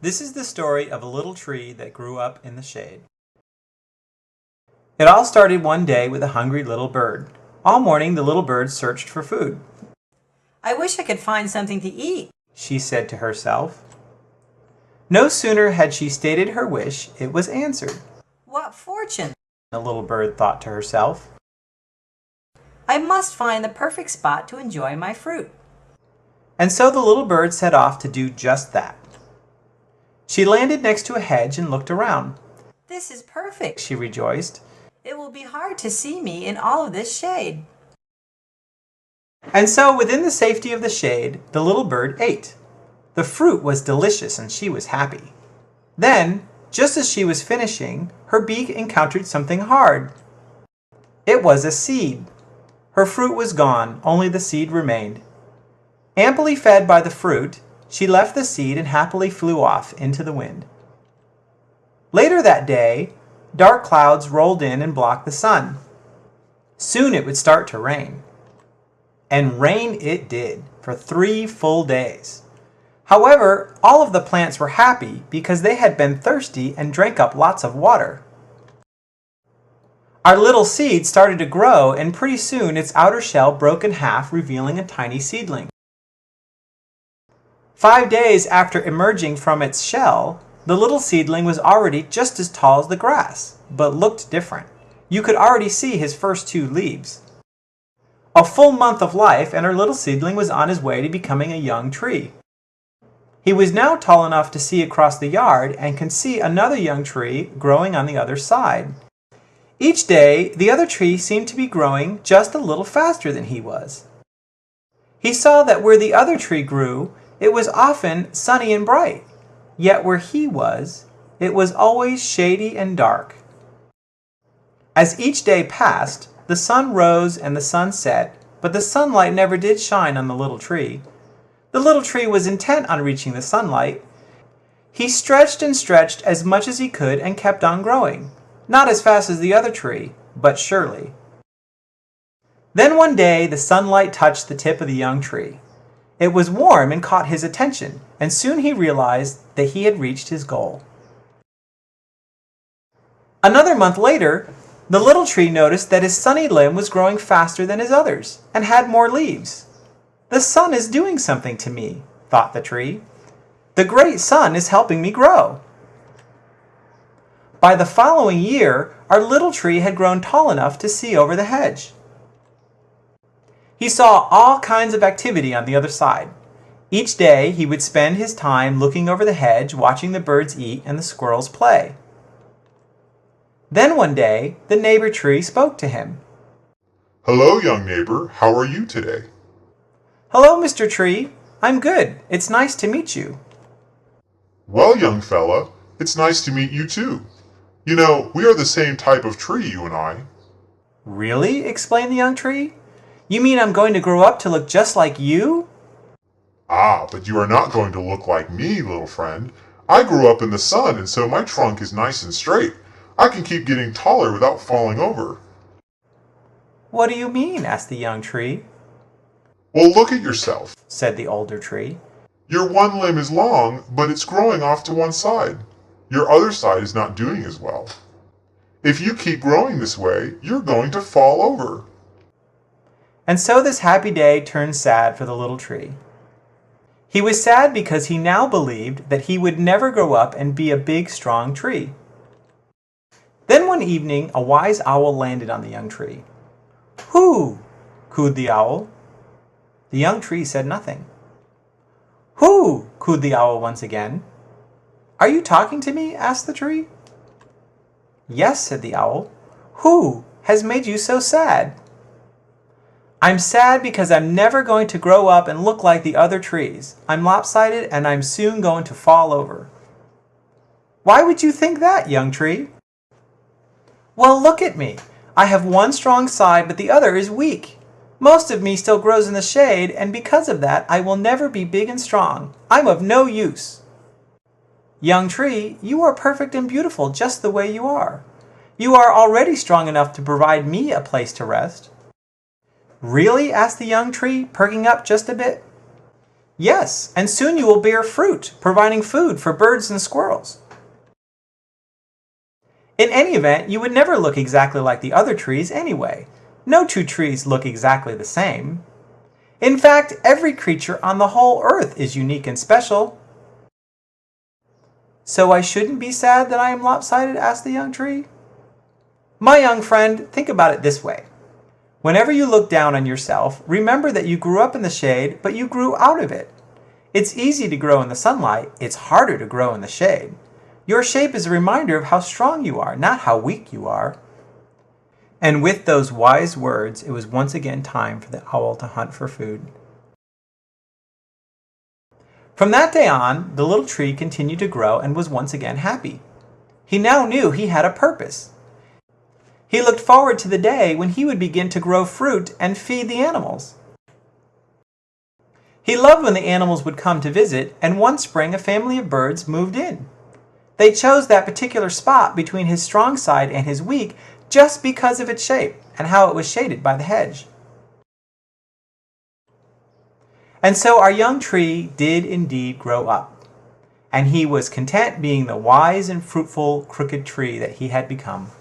This is the story of a little tree that grew up in the shade. It all started one day with a hungry little bird. All morning the little bird searched for food. I wish I could find something to eat, She said to herself. No sooner had she stated her wish, it was answered. What fortune! The little bird thought to herself. I must find the perfect spot to enjoy my fruit. And so the little bird set off to do just that. She landed next to a hedge and looked around. This is perfect, She rejoiced. It will be hard to see me in all of this shade. And so, within the safety of the shade, the little bird ate. The fruit was delicious and she was happy. Then, just as she was finishing, her beak encountered something hard. It was a seed. Her fruit was gone, only the seed remained. Amply fed by the fruit, she left the seed and happily flew off into the wind. Later that day, dark clouds rolled in and blocked the sun. Soon it would start to rain. And rain it did, for 3 full days. However, all of the plants were happy because they had been thirsty and drank up lots of water. Our little seed started to grow, and pretty soon its outer shell broke in half, revealing a tiny seedling. 5 days after emerging from its shell, the little seedling was already just as tall as the grass, but looked different. You could already see his first 2 leaves. A full month of life, and our little seedling was on his way to becoming a young tree. He was now tall enough to see across the yard and could see another young tree growing on the other side. Each day, the other tree seemed to be growing just a little faster than he was. He saw that where the other tree grew, it was often sunny and bright, yet where he was, it was always shady and dark. As each day passed, the sun rose and the sun set, but the sunlight never did shine on the little tree. The little tree was intent on reaching the sunlight. He stretched and stretched as much as he could and kept on growing. Not as fast as the other tree, but surely. Then one day the sunlight touched the tip of the young tree. It was warm and caught his attention, and soon he realized that he had reached his goal. Another month later, the little tree noticed that his sunny limb was growing faster than his others, and had more leaves. The sun is doing something to me, thought the tree. The great sun is helping me grow. By the following year, our little tree had grown tall enough to see over the hedge. He saw all kinds of activity on the other side. Each day he would spend his time looking over the hedge, watching the birds eat and the squirrels play. Then one day, the neighbor tree spoke to him. Hello, young neighbor. How are you today? Hello, Mr. Tree. I'm good. It's nice to meet you. Well, young fella, it's nice to meet you too. You know, we are the same type of tree, you and I. Really? Exclaimed the young tree. You mean I'm going to grow up to look just like you? Ah, but you are not going to look like me, little friend. I grew up in the sun, and so my trunk is nice and straight. I can keep getting taller without falling over. What do you mean? Asked the young tree. Well, look at yourself, Said the older tree. Your one limb is long, but it's growing off to one side. Your other side is not doing as well. If you keep growing this way, you're going to fall over. And so this happy day turned sad for the little tree. He was sad because he now believed that he would never grow up and be a big, strong tree. Then one evening, a wise owl landed on the young tree. "Who?" cooed the owl. The young tree said nothing. "Who?" cooed the owl once again. "Are you talking to me?" asked the tree. "Yes," said the owl. "Who has made you so sad?" "I'm sad because I'm never going to grow up and look like the other trees. I'm lopsided and I'm soon going to fall over." "Why would you think that, young tree?" "Well, look at me. I have one strong side, but the other is weak. Most of me still grows in the shade, and because of that, I will never be big and strong. I'm of no use." "Young tree, you are perfect and beautiful just the way you are. You are already strong enough to provide me a place to rest." "Really?" asked the young tree, perking up just a bit. Yes, and soon you will bear fruit, providing food for birds and squirrels. In any event, you would never look exactly like the other trees anyway. No two trees look exactly the same. In fact, every creature on the whole earth is unique and special. So I shouldn't be sad that I am lopsided? Asked the young tree. My young friend, think about it this way. Whenever you look down on yourself, remember that you grew up in the shade, but you grew out of it. It's easy to grow in the sunlight, it's harder to grow in the shade. Your shape is a reminder of how strong you are, not how weak you are. And with those wise words, it was once again time for the owl to hunt for food. From that day on, the little tree continued to grow and was once again happy. He now knew he had a purpose. He looked forward to the day when he would begin to grow fruit and feed the animals. He loved when the animals would come to visit, and one spring a family of birds moved in. They chose that particular spot between his strong side and his weak just because of its shape and how it was shaded by the hedge. And so our young tree did indeed grow up, and he was content being the wise and fruitful crooked tree that he had become.